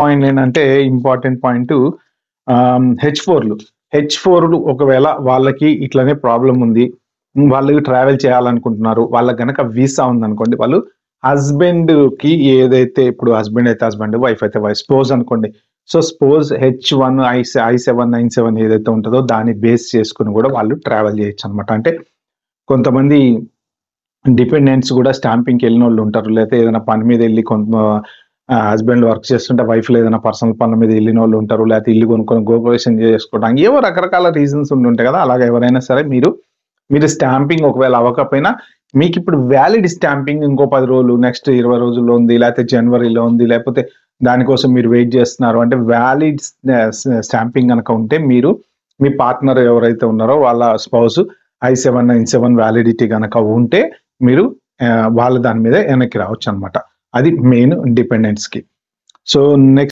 Point ఏంటంటే important point హెచ్4లు. హెచ్4లు ఒకవేళ వాళ్ళకి ఇట్లనే ప్రాబ్లం ఉంది, వాళ్ళు ట్రావెల్ చేయాలనుకుంటున్నారు, వాళ్ళకి గనక వీసా ఉందనుకోండి, వాళ్ళు హస్బెండ్కి ఏదైతే ఇప్పుడు హస్బెండ్ అయితే హస్బెండ్, వైఫ్ అయితే వైఫ్, స్పోజ్ అనుకోండి. సో స్పోజ్ H1 I797 ఏదైతే ఉంటుందో దాన్ని బేస్ చేసుకుని కూడా వాళ్ళు ట్రావెల్ చేయొచ్చు అనమాట. అంటే కొంతమంది డిపెండెంట్స్ కూడా స్టాంపింగ్కి వెళ్ళిన వాళ్ళు ఉంటారు, లేకపోతే ఏదైనా పని మీద వెళ్ళి కొంత హస్బెండ్ వర్క్ చేస్తుంటే వైఫ్లో ఏదైనా పర్సనల్ పనుల మీద వెళ్ళిన వాళ్ళు ఉంటారు, లేకపోతే ఇల్లు కొనుక్కొని గృహప్రవేశం చేసుకోవడానికి ఏవో రకరకాల రీజన్స్ ఉంటాయి కదా. అలాగే ఎవరైనా సరే మీరు స్టాంపింగ్ ఒకవేళ అవ్వకపోయినా మీకు ఇప్పుడు వ్యాలిడ్ స్టాంపింగ్ ఇంకో 10 రోజులు, నెక్స్ట్ 20 రోజుల్లో ఉంది, లేకపోతే జనవరిలో ఉంది, లేకపోతే దానికోసం మీరు వెయిట్ చేస్తున్నారు అంటే వ్యాలిడ్ స్టాంపింగ్ కనుక ఉంటే మీరు మీ పార్ట్నర్ ఎవరైతే ఉన్నారో వాళ్ళ స్పౌస్ I797 వ్యాలిడిటీ కనుక ఉంటే మీరు వాళ్ళ దాని మీద వెనక్కి రావచ్చు అనమాట. అది మెయిన్ డిపెండెంట్స్కి. So next